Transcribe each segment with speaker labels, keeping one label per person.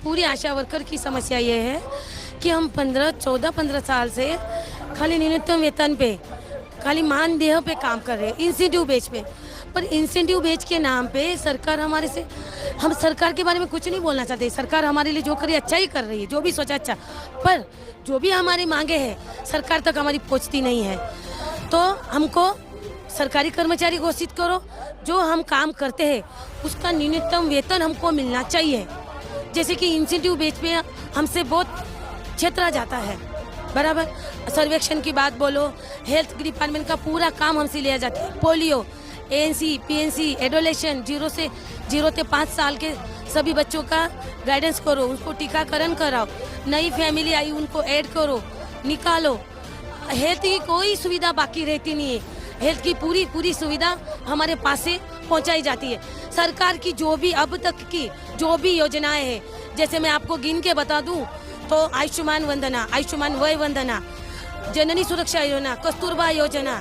Speaker 1: पूरी आशा वर्कर की समस्या ये है कि हम 15 साल से खाली न्यूनतम वेतन पे, खाली मानदेय पे काम कर रहे हैं, इंसेंटिव बेच पे। पर इंसेंटिव बेच के नाम पे सरकार हमारे से, हम सरकार के बारे में कुछ नहीं बोलना चाहते। सरकार हमारे लिए जो करे अच्छा ही कर रही है, जो भी सोचा अच्छा। पर जो भी हमारी मांगे हैं सरकार तक हमारी पहुंचती नहीं है। तो हमको सरकारी कर्मचारी घोषित करो, जो हम काम करते हैं उसका न्यूनतम वेतन हमको मिलना चाहिए। जैसे कि इंसेंटिव बेच पे हमसे बहुत छेतरा जाता है, बराबर। सर्वेक्षण की बात बोलो, हेल्थ डिपार्टमेंट का पूरा काम हमसे लिया जाता है। पोलियो, एएनसी, पीएनसी, एडोलेशन, 0 से 5 साल के सभी बच्चों का गाइडेंस करो, उनको टीकाकरण कराओ। नई फैमिली आई उनको ऐड करो, निकालो। हेल्थ की कोई सुविधा बाकी रहती नहीं है। हेल्थ की पूरी सुविधा हमारे पास से पहुंचाई जाती है। सरकार की जो भी अब तक की जो भी योजनाएं हैं, जैसे मैं आपको गिन के बता दूं तो आयुष्मान वंदना, आयुष्मान वय वंदना, जननी सुरक्षा योजना, कस्तूरबा योजना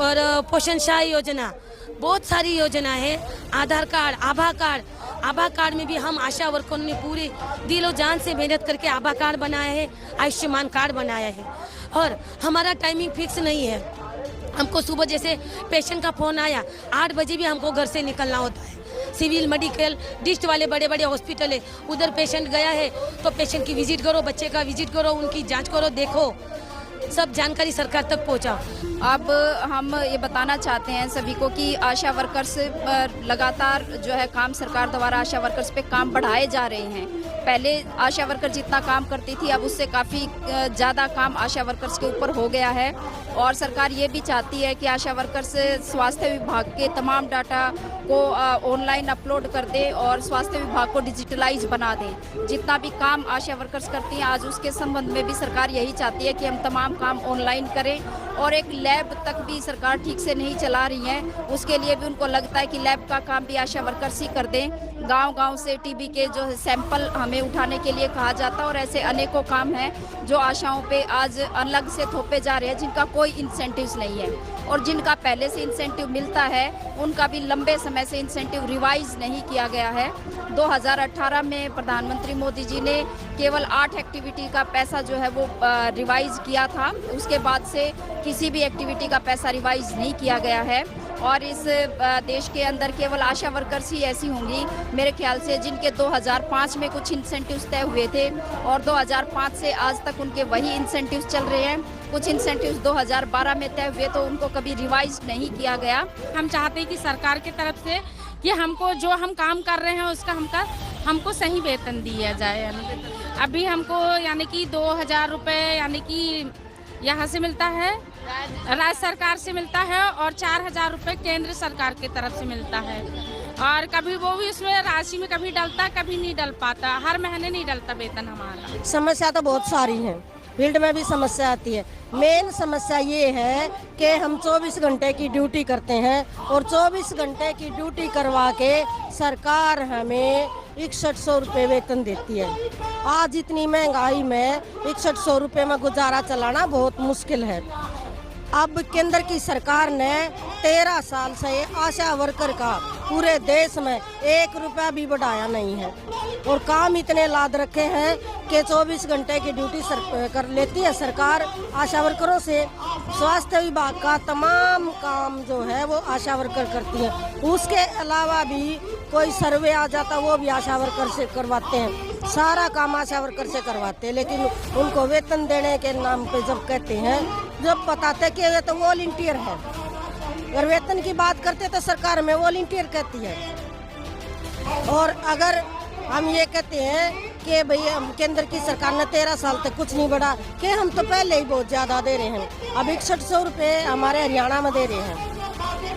Speaker 1: और पोषण शाह योजना, बहुत सारी योजना है। आधार कार्ड, आभा कार्ड में भी हम आशा वर्करों ने पूरे दिलो जान से मेहनत करके आभा कार्ड बनाया है, आयुष्मान कार्ड बनाया है। और हमारा टाइमिंग फिक्स नहीं है। हमको सुबह जैसे पेशेंट का फोन आया 8 बजे भी हमको घर से निकलना होता है। सिविल, मेडिकल, डिस्ट वाले बड़े बड़े हॉस्पिटल है, उधर पेशेंट गया है तो पेशेंट की विजिट करो, बच्चे का विजिट करो, उनकी जांच करो, देखो, सब जानकारी सरकार तक पहुंचाओ।
Speaker 2: अब हम ये बताना चाहते हैं सभी को कि आशा वर्कर्स लगातार जो है काम सरकार द्वारा आशा वर्कर्स पे काम बढ़ाए जा रहे हैं। पहले आशा वर्कर जितना काम करती थी अब उससे काफ़ी ज़्यादा काम आशा वर्कर्स के ऊपर हो गया है। और सरकार ये भी चाहती है कि आशा वर्कर्स स्वास्थ्य विभाग के तमाम डाटा को ऑनलाइन अपलोड कर दे और स्वास्थ्य विभाग को डिजिटलाइज बना दें। जितना भी काम आशा वर्कर्स करती हैं आज उसके संबंध में भी सरकार यही चाहती है कि हम तमाम काम ऑनलाइन करें। और एक लैब तक भी सरकार ठीक से नहीं चला रही है, उसके लिए भी उनको लगता है कि लैब का काम भी आशा वर्कर्स ही कर दें। गांव-गांव से टीबी के जो सैंपल हमें उठाने के लिए कहा जाता है और ऐसे अनेकों काम हैं जो आशाओं पे आज अलग से थोपे जा रहे हैं, जिनका कोई इंसेंटिव्स नहीं है। और जिनका पहले से इंसेंटिव मिलता है उनका भी लंबे समय से इंसेंटिव रिवाइज नहीं किया गया है। 2018 में प्रधानमंत्री मोदी जी ने केवल 8 एक्टिविटी का पैसा जो है वो रिवाइज किया था। उसके बाद से किसी भी एक्टिविटी का पैसा रिवाइज नहीं किया गया है। और इस देश के अंदर केवल आशा वर्कर्स ही ऐसी होंगी मेरे ख्याल से जिनके 2005 में कुछ इंसेंटिव्स तय हुए थे और 2005 से आज तक उनके वही इंसेंटिव्स चल रहे हैं। कुछ इंसेंटिव्स 2012 में तय हुए तो उनको कभी रिवाइज नहीं किया गया।
Speaker 3: हम चाहते हैं कि सरकार की तरफ से कि हमको जो हम काम कर रहे हैं उसका हमको सही वेतन दिया जाए। अभी हमको यानी कि 2000 रुपये यानी कि यहाँ से मिलता है, राज्य सरकार से मिलता है और 4000 रुपये केंद्र सरकार की तरफ से मिलता है। और कभी वो भी उसमें राशि में कभी डलता कभी नहीं डल पाता, हर महीने नहीं डलता वेतन हमारा।
Speaker 4: समस्या तो बहुत सारी है, फील्ड में भी समस्या आती है। मेन समस्या ये है कि हम 24 घंटे की ड्यूटी करते हैं और 24 घंटे की ड्यूटी करवा के सरकार हमें 6100 रुपये वेतन देती है। आज इतनी महंगाई में 6100 रुपये में गुजारा चलाना बहुत मुश्किल है। अब केंद्र की सरकार ने 13 साल से आशा वर्कर का पूरे देश में 1 रुपया भी बढ़ाया नहीं है और काम इतने लाद रखे हैं कि 24 घंटे की ड्यूटी कर लेती है सरकार आशा वर्करों से। स्वास्थ्य विभाग का तमाम काम जो है वो आशा वर्कर करती है। उसके अलावा भी कोई सर्वे आ जाता वो भी आशा वर्कर से करवाते हैं। सारा काम आशा वर्कर से करवाते हैं, लेकिन उनको वेतन देने के नाम पे जब कहते हैं, जब बताते कि ये तो वॉलंटियर है, अगर वेतन की बात करते तो सरकार में वॉलंटियर कहती है। और अगर हम ये कहते हैं कि भाई केंद्र की सरकार ने 13 साल तक कुछ नहीं बढ़ा, कि हम तो पहले ही बहुत ज़्यादा दे रहे हैं। अब 6100 रुपये हमारे हरियाणा में दे रहे हैं,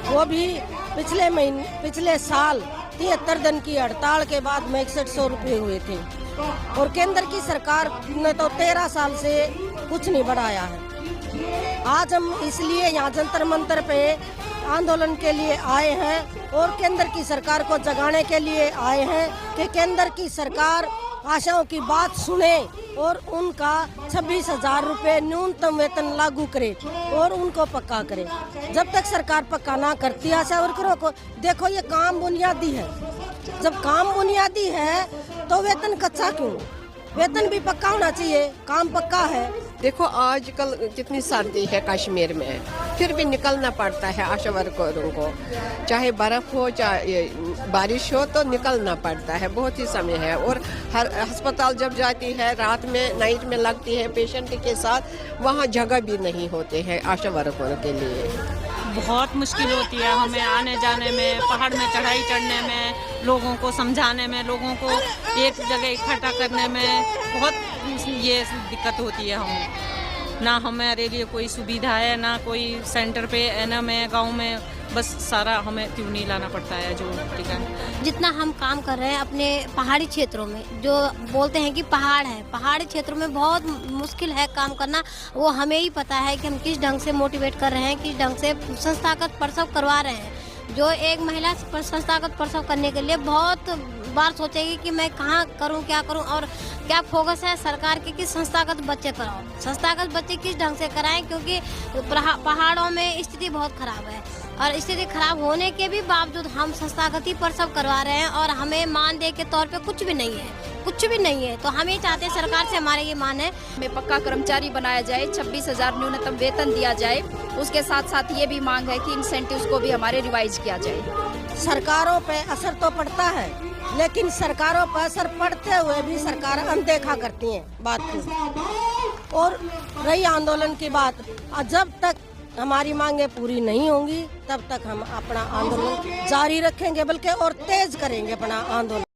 Speaker 4: वो भी पिछले साल 73 दिन की हड़ताल के बाद में 6100 रुपये हुए थे। और केंद्र की सरकार ने तो 13 साल से कुछ नहीं बढ़ाया है। आज हम इसलिए यहाँ जंतर मंतर पे आंदोलन के लिए आए हैं और केंद्र की सरकार को जगाने के लिए आए हैं कि केंद्र की सरकार आशाओं की बात सुने और उनका 26,000 रुपये न्यूनतम वेतन लागू करे और उनको पक्का करे। जब तक सरकार पक्का ना करती आशा वर्करों को, देखो ये काम बुनियादी है। जब काम बुनियादी है तो वेतन कच्चा क्यों? वेतन भी पक्का होना चाहिए, काम पक्का है।
Speaker 5: देखो आजकल कितनी सर्दी है कश्मीर में, फिर भी निकलना पड़ता है आशा वर्करों को, चाहे बर्फ हो चाहे बारिश हो तो निकलना पड़ता है, बहुत ही समय है। और हर अस्पताल जब जाती है रात में नाइट में लगती है पेशेंट के साथ, वहाँ जगह भी नहीं होते हैं आशा वर्करों के लिए।
Speaker 6: बहुत मुश्किल होती है हमें आने जाने में, पहाड़ में चढ़ाई चढ़ने में, लोगों को समझाने में, लोगों को एक जगह इकट्ठा करने में बहुत ये दिक्कत होती है। हमें ना हमारे लिए कोई सुविधा है, ना कोई सेंटर पे एनएम है गांव में, बस सारा हमें ट्यूनी लाना पड़ता है जो टिका।
Speaker 7: जितना हम काम कर रहे हैं अपने पहाड़ी क्षेत्रों में, जो बोलते हैं कि पहाड़ है, पहाड़ी क्षेत्रों में बहुत मुश्किल है काम करना। वो हमें ही पता है कि हम किस ढंग से मोटिवेट कर रहे हैं, किस ढंग से संस्थागत प्रसव करवा रहे हैं। जो एक महिला संस्थागत प्रसव करने के लिए बहुत बार सोचेगी कि मैं कहाँ करूँ, क्या करूँ, और क्या फोकस है सरकार के कि संस्थागत बच्चे कराओ। संस्थागत बच्चे किस ढंग से कराएं, क्योंकि पहाड़ों में स्थिति बहुत खराब है और स्थिति खराब होने के भी बावजूद हम संस्थागत ही प्रसव करवा रहे हैं और हमें मानदेय के तौर पे कुछ भी नहीं है, कुछ भी नहीं है। तो हम ये चाहते हैं सरकार से, हमारे ये मान है
Speaker 2: हमें पक्का कर्मचारी बनाया जाए, 26,000 न्यूनतम वेतन दिया जाए। उसके साथ साथ ये भी मांग है कि इंसेंटिव्स को भी हमारे रिवाइज किया जाए।
Speaker 4: सरकारों पे असर तो पड़ता है, लेकिन सरकारों पर असर पड़ते हुए भी सरकार अनदेखा करती है बात को। और रही आंदोलन की बात, जब तक हमारी मांगे पूरी नहीं होंगी तब तक हम अपना आंदोलन जारी रखेंगे, बल्कि और तेज करेंगे अपना आंदोलन।